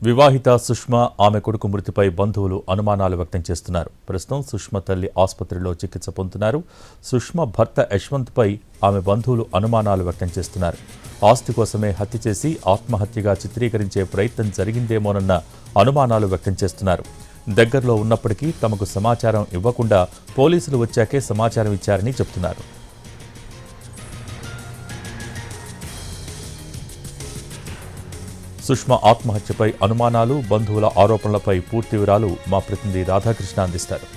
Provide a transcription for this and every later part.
వివాహిత సుష్మా ఆమె కొడుకు మృతిపై బంధువులు అనుమానాలు వ్యక్తం చేస్తున్నారు. ప్రస్తుతం సుష్మా తల్లి ఆసుపత్రిలో చికిత్స పొందుతున్నారు. సుష్మా భర్త యశ్వంత్పై ఆమె బంధువులు అనుమానాలు వ్యక్తం చేస్తున్నారు. ఆస్తి కోసమే హత్య చేసి ఆత్మహత్యగా చిత్రీకరించే ప్రయత్నం జరిగిందేమోనన్న అనుమానాలు వ్యక్తం చేస్తున్నారు. దగ్గరలో ఉన్నప్పటికీ తమకు సమాచారం ఇవ్వకుండా పోలీసులు వచ్చాకే సమాచారం ఇచ్చారని చెబుతున్నారు. సుష్మా ఆత్మహత్యపై అనుమానాలు, బంధువుల ఆరోపణలపై పూర్తి వివరాలు మా ప్రతినిధి రాధాకృష్ణ అందిస్తారు.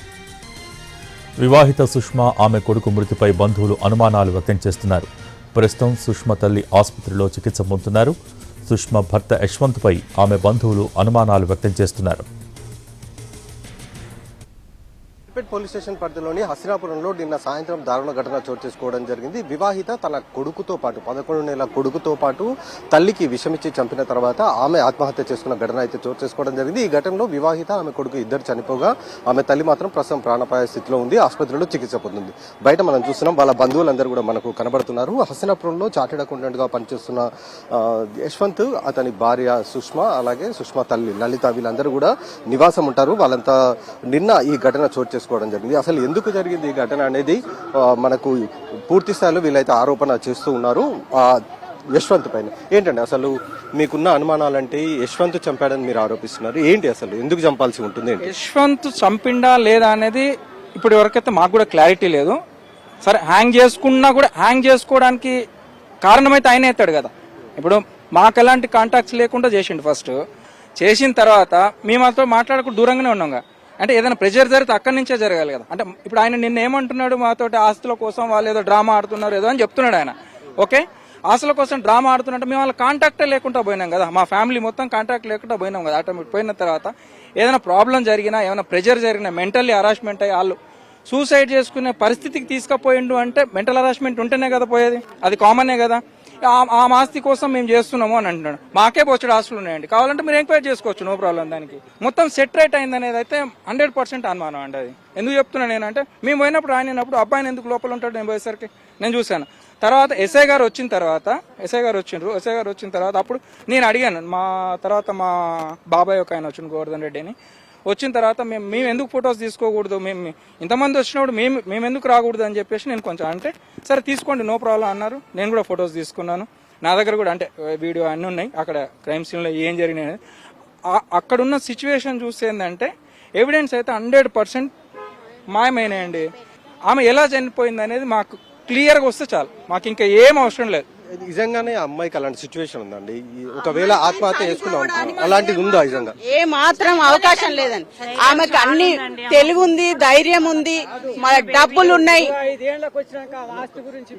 వివాహిత సుష్మా ఆమె కొడుకు మృతిపై బంధువులు అనుమానాలు వ్యక్తం చేస్తున్నారు. ప్రస్తుతం సుష్మా తల్లి ఆసుపత్రిలో చికిత్స పొందుతున్నారు. సుష్మా భర్త యశ్వంత్పై ఆమె బంధువులు అనుమానాలు వ్యక్తం చేస్తున్నారు. పోలీస్ స్టేషన్ పరిధిలోని హస్తినాపురంలో నిన్న సాయంత్రం దారుణ ఘటన చోటు చేసుకోవడం జరిగింది. వివాహిత తన కొడుకుతో పాటు 11 నెలల కొడుకుతో పాటు తల్లికి విషమిచ్చి చంపిన తర్వాత ఆమె ఆత్మహత్య చేసుకున్న ఘటన అయితే చోటు చేసుకోవడం జరిగింది. ఈ ఘటనలో వివాహిత ఆమె కొడుకు ఇద్దరు చనిపోగా ఆమె తల్లి మాత్రం ప్రస్తుతం ప్రాణాపాయ స్థితిలో ఉంది. ఆసుపత్రిలో చికిత్స పొందింది. బయట మనం చూస్తున్నాం, వాళ్ళ బంధువులందరూ కూడా మనకు కనబడుతున్నారు. హస్తినాపురంలో చార్టెడ్ అకౌంటెంట్ గా పనిచేస్తున్న యశ్వంత్, అతని భార్య సుష్మా, అలాగే సుష్మా తల్లి లలిత వీళ్ళందరూ కూడా నివాసం ఉంటారు. వాళ్ళంతా నిన్న ఈ ఘటన చోటు చేసుకోవడం జరిగింది. అసలు ఎందుకు జరిగింది ఈ ఘటన అనేది మనకు పూర్తి స్థాయిలో వీళ్ళైతే ఆరోపణ చేస్తూ ఉన్నారు యశ్వంత్ పైన. ఏంటండి అసలు మీకున్న అనుమానాలంటే యశ్వంత్ చంపాడని మీరు ఆరోపిస్తున్నారు. ఏంటి అసలు ఎందుకు చంపాల్సి ఉంటుంది? యశ్వంత్ చంపిండా లేదా అనేది ఇప్పటి వరకైతే మాకు కూడా క్లారిటీ లేదు. సరే, హ్యాంగ్ చేసుకున్నా కూడా హ్యాంగ్ చేసుకోవడానికి కారణమైతే ఆయన అవుతాడు కదా. ఇప్పుడు మాకు ఎలాంటి కాంటాక్ట్స్ లేకుండా చేసిండు. ఫస్ట్ చేసిన తర్వాత మేమాతో మాట్లాడకుండా దూరంగానే ఉన్నాం. అంటే ఏదైనా ప్రెజర్ జరిగితే అక్కడి నుంచే జరగాలి కదా. అంటే ఇప్పుడు ఆయన నిన్న ఏమంటున్నాడు, మాతోటి ఆస్తుల కోసం వాళ్ళు ఏదో డ్రామా ఆడుతున్నారు ఏదో అని చెప్తున్నాడు ఆయన. ఓకే, ఆస్తుల కోసం డ్రామా ఆడుతున్నట్టు మేము వాళ్ళ కాంటాక్టే లేకుండా పోయినాం కదా. మా ఫ్యామిలీ మొత్తం కాంటాక్ట్ లేకుండా పోయినాం కదా. ఆటోమేటిక్ పోయిన తర్వాత ఏదైనా ప్రాబ్లం జరిగినా, ఏమైనా ప్రెజర్ జరిగినా, మెంటల్లీ హరాస్మెంట్ అయ్యి వాళ్ళు సూసైడ్ చేసుకునే పరిస్థితికి తీసుకుపోయిండు అంటే మెంటల్ హరాస్మెంట్ ఉంటేనే కదా పోయేది. అది కామనే కదా. ఆ ఆస్తి కోసం మేము చేస్తున్నాము అని అంటున్నాడు. మాకే బొచ్చడు ఆస్తులు ఉన్నాయండి, కావాలంటే మీరు ఎంక్వైరీ చేసుకోవచ్చు, నో ప్రాబ్లం. దానికి మొత్తం సెట్ రైట్ అయింది అనేది అయితే 100% అనుమానం అండి. అది ఎందుకు చెప్తున్నాను నేనంటే, మేము పోయినప్పుడు ఆయన అబ్బాయిని ఎందుకు లోపల ఉంటాడు నేను పోయేసరికి నేను చూశాను. తర్వాత ఎస్ఐ గారు వచ్చిన తర్వాత అప్పుడు నేను అడిగాను. మా బాబాయ్ ఒక ఆయన వచ్చింది, గోవర్ధన్ రెడ్డి అని. వచ్చిన తర్వాత మేము ఎందుకు ఫొటోస్ తీసుకోకూడదు, మేము ఇంతమంది వచ్చినప్పుడు మేము ఎందుకు రాకూడదు అని చెప్పేసి నేను కొంచెం అంటే, సరే తీసుకోండి నో ప్రాబ్లం అన్నారు. నేను కూడా ఫొటోస్ తీసుకున్నాను. నా దగ్గర కూడా అంటే వీడియో అన్నీ ఉన్నాయి. అక్కడ క్రైమ్ సీన్లో ఏం జరిగినాయి అక్కడున్న సిచ్యువేషన్ చూస్తే ఏంటంటే ఎవిడెన్స్ అయితే 100% మాయమైనాయండి. ఆమె ఎలా చనిపోయింది అనేది మాకు క్లియర్గా వస్తే చాలు, మాకు ఇంకా ఏం అవసరం లేదు. నిజంగానే అమ్మాయికి అలాంటి సిచ్యువేషన్ ఉందండి? ఒకవేళ ఆత్మహత్య చేసుకుందాం అలాంటిది ఉందా? నిజంగా ఏ మాత్రం అవకాశం లేదండి. ఆమెకు అన్ని తెలివి ఉంది, ధైర్యం ఉంది, మన డబ్బులు ఉన్నాయి,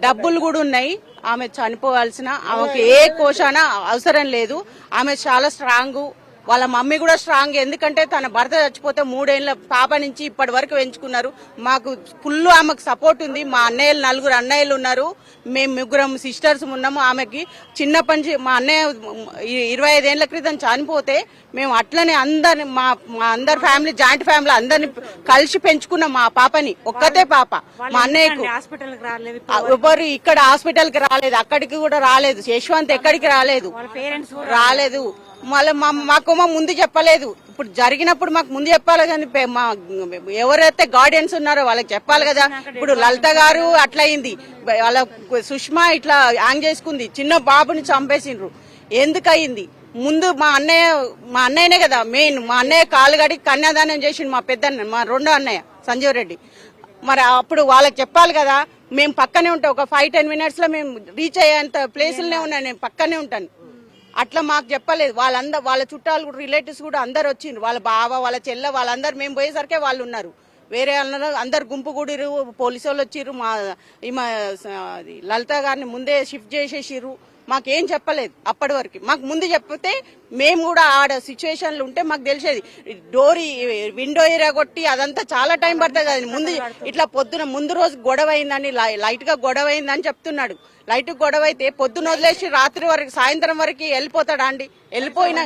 డబ్బులు కూడా ఉన్నాయి. ఆమె చనిపోవాల్సిన ఆమెకు ఏ కోశాన అవసరం లేదు. ఆమె చాలా స్ట్రాంగ్. వాళ్ళ మమ్మీ కూడా స్ట్రాంగ్. ఎందుకంటే తన భర్త చచ్చిపోతే 3 ఏళ్ల పాప నుంచి ఇప్పటి వరకు పెంచుకున్నారు. మాకు ఫుల్ ఆమెకు సపోర్ట్ ఉంది. మా అన్నయ్యలు 4 అన్నయ్యలు ఉన్నారు, మేము 3 సిస్టర్స్ ఉన్నాము. ఆమెకి చిన్నప్పటి నుంచి మా అన్నయ్య 25 ఏళ్ల క్రితం చనిపోతే మేము అట్లనే అందరిని మా అందరి ఫ్యామిలీ, జాయింట్ ఫ్యామిలీ అందరిని కలిసి పెంచుకున్నాం. మా పాపని ఒక్కతే పాప. మా అన్నయ్యకు ఎవరు ఇక్కడ హాస్పిటల్ కి రాలేదు, అక్కడికి కూడా రాలేదు. యశ్వంత్ ఎక్కడికి రాలేదు. మళ్ళీ మాకేమో ముందు చెప్పలేదు. ఇప్పుడు జరిగినప్పుడు మాకు ముందు చెప్పాలి కానీ ఎవరైతే గార్డియన్స్ ఉన్నారో వాళ్ళకి చెప్పాలి కదా. ఇప్పుడు లలిత గారు అట్లా అయింది, వాళ్ళ సుష్మా ఇట్లా హ్యాంగ్ చేసుకుంది, చిన్న బాబుని చంపేసిండ్రు. ఎందుకు అయింది? ముందు మా అన్నయ్యనే కదా మెయిన్. మా అన్నయ్య కాలు గడికి కన్యాదానం చేసిండు. మా పెద్దన్న, మా రెండో అన్నయ్య సంజీవ్ రెడ్డి. మరి అప్పుడు వాళ్ళకి చెప్పాలి కదా. మేము పక్కనే ఉంటాం, ఒక 5-10 minutes లో మేము రీచ్ అయ్యేంత ప్లేసులనే ఉన్నాను, నేను పక్కనే ఉంటాను. అట్లా మాకు చెప్పలేదు. వాళ్ళ చుట్టాలు రిలేటివ్స్ కూడా అందరు వచ్చిండ్రు. వాళ్ళ బావ, వాళ్ళ చెల్లె, వాళ్ళందరూ మేము పోయేసరికే వాళ్ళు ఉన్నారు. వేరే అందరు గుంపు కూడిరు, పోలీసు వాళ్ళు వచ్చిర్రు. మా లలిత గారిని ముందే షిఫ్ట్ చేసేసిర్రు. మాకేం చెప్పలేదు అప్పటి వరకు. మాకు ముందు చెప్తే మేము కూడా ఆడ సిచ్యువేషన్లు ఉంటే మాకు తెలిసేది. విండో ఏరియా కొట్టి అదంతా చాలా టైం పడుతుంది కదా. ముందు ఇట్లా ముందు రోజు గొడవ అయిందని, లైట్ గా గొడవ అయిందని చెప్తున్నాడు. లైట్ గొడవ అయితే పొద్దున వదిలేసి రాత్రి వరకు, సాయంత్రం వరకు వెళ్ళిపోతాడా అండి? వెళ్ళిపోయిన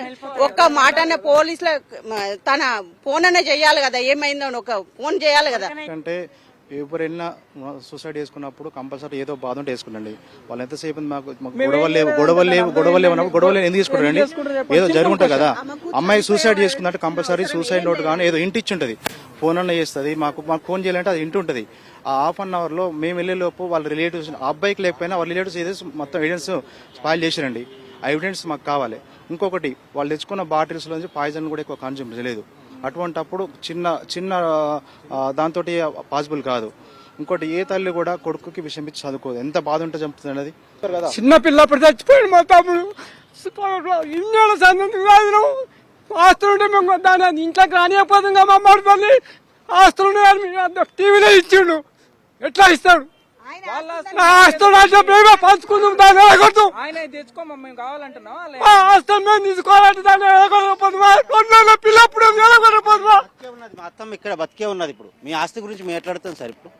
ఒక్క మాటనే పోలీసుల తన ఫోన్ అనే చెయ్యాలి కదా, ఏమైందో ఒక ఫోన్ చేయాలి కదా. అంటే ఎవరైనా సూసైడ్ చేసుకున్నప్పుడు కంపల్సరీ ఏదో బాధ ఉంటే వేసుకుంటండి. వాళ్ళు ఎంతసేపు మాకు గొడవలు ఎందుకు తీసుకుంటారండి? ఏదో జరుగుంటుంది కదా. అమ్మాయి సూసైడ్ చేసుకున్నట్టు కంపల్సరీ సూసైడ్ నోట్ కానీ ఏదో ఇంటి ఇచ్చి ఉంటుంది, ఫోన్ అన్న చేస్తుంది. మాకు ఫోన్ చేయాలంటే అది ఇంటి ఉంటుంది. ఆ హాఫ్ అన్ అవర్ లో మేము వెళ్లే లోపు వాళ్ళ రిలేటివ్స్, ఆ అబ్బాయికి లేకపోయినా వాళ్ళ రిలేటివ్స్ ఏదో మొత్తం ఎవిడెన్స్ స్పాయిల్ చేసిరండి. ఆ ఎవిడెన్స్ మాకు కావాలి. ఇంకొకటి, వాళ్ళు తెచ్చుకున్న బాటిల్స్ నుంచి పాయిజన్ కూడా ఎక్కువ కన్జ్యూమ్ చేయలేదు. అటువంటప్పుడు చిన్న దాంతో పాసిబుల్ కాదు. ఇంకోటి, ఏ తల్లి కూడా కొడుకుకి విషయం ఇచ్చి చదువుకోదు. ఎంత బాధ ఉంటే చంపుతుంది అనేది కదా. చిన్న పిల్లప్పుడు చచ్చిపోయాడు మా తమ్ముడు. ఇన్నేళ్ళ సంగతి కాదు. ఆస్తులుంటే మేము దాని ఇంట్లోకి రానియకపోతుంది. మా అమ్మాడి ఆస్తులు టీవీలో ఇచ్చిండు. ఎట్లా ఇస్తాడు? ఆస్తులు అంటే మేమే పంచుకుందాం, దాన్ని ఎగొడతాం. ఆస్తులు మేము తీసుకోవాలంటే దాన్ని ఎగొడకపోతున్నా. పిల్లప్పుడు ఎగొడకపోతున్నా. మా అత్తమ్మ ఇక్కడ బతికే ఉన్నది. ఇప్పుడు మీ ఆస్తి గురించి మేము ఎట్లాడుతాం సార్? ఇప్పుడు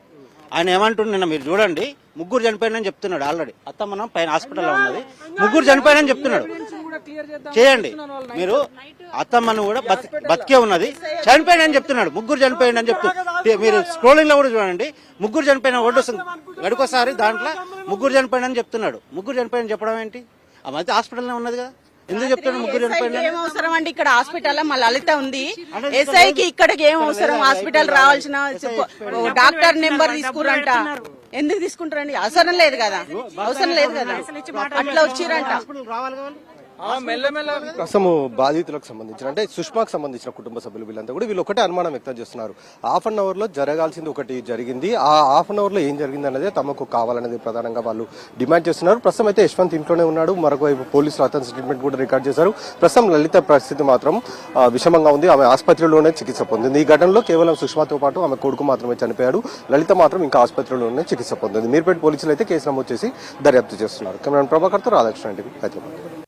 ఆయన ఏమంటుండే, నిన్న మీరు చూడండి, ముగ్గురు చనిపోయినని చెప్తున్నాడు. ఆల్రెడీ అత్తమ్మ పైన హాస్పిటల్లో ఉన్నది, ముగ్గురు చనిపోయినని చెప్తున్నాడు. చేయండి మీరు, అత్తమ్మను కూడా బతికే ఉన్నది, చనిపోయినని చెప్తున్నాడు. ముగ్గురు చనిపోయిందని చెప్తున్నారు. మీరు స్క్రోలింగ్ లో కూడా చూడండి, ముగ్గురు చనిపోయిన ఓటు వస్తుంది గడుకోసారి, దాంట్లో ముగ్గురు చనిపోయినని చెప్తున్నాడు. ముగ్గురు చనిపోయినని చెప్పడం ఏంటి? ఆ మధ్య హాస్పిటల్లో ఉన్నది కదా, ఎందుకు చెప్తున్నాడు ముగ్గురు చనిపోయిన? ఏం అవసరం అండి? ఇక్కడ హాస్పిటల్ మా లలిత ఉంది. ఎస్ఐకి ఇక్కడికి ఏం అవసరం? హాస్పిటల్ రావాల్సిన డాక్టర్ నెంబర్ తీసుకురంట. ఎందుకు తీసుకుంటారండి? అవసరం లేదు కదా, అవసరం లేదు కదా. అట్లా వచ్చిరంట. ప్రస్తుతం బాధితులకు సంబంధించిన, అంటే సుష్మాకు సంబంధించిన కుటుంబ సభ్యులు వీళ్ళంతా కూడా వీళ్ళు ఒకటే అనుమానం వ్యక్తం చేస్తున్నారు. హాఫ్ అన్ అవర్ లో జరగాల్సింది ఒకటి జరిగింది, ఆ హాఫ్ అన్ అవర్ లో ఏం జరిగింది అనేది తమకు కావాలనేది ప్రధానంగా వాళ్ళు డిమాండ్ చేస్తున్నారు. ప్రస్తుతం అయితే యశ్వంత్ ఇంట్లోనే ఉన్నాడు. మరొకవైపు పోలీసులు అతని స్టేట్మెంట్ కూడా రికార్డ్ చేశారు. ప్రస్తుతం లలిత పరిస్థితి మాత్రం విషమంగా ఉంది. ఆమె ఆసుపత్రిలోనే చికిత్స పొందింది. ఈ ఘటనలో కేవలం సుష్మాతో పాటు ఆమె కొడుకు మాత్రమే చనిపోయాడు. లలిత మాత్రం ఇంకా ఆసుపత్రిలోనే చికిత్స పొందింది. మీర్పేట పోలీసులు అయితే కేసు నమోదు చేసి దర్యాప్తు చేస్తున్నారు. కెమెరామెన్ ప్రభాకర్తో రాధాకృష్ణ, హైదరాబాద్.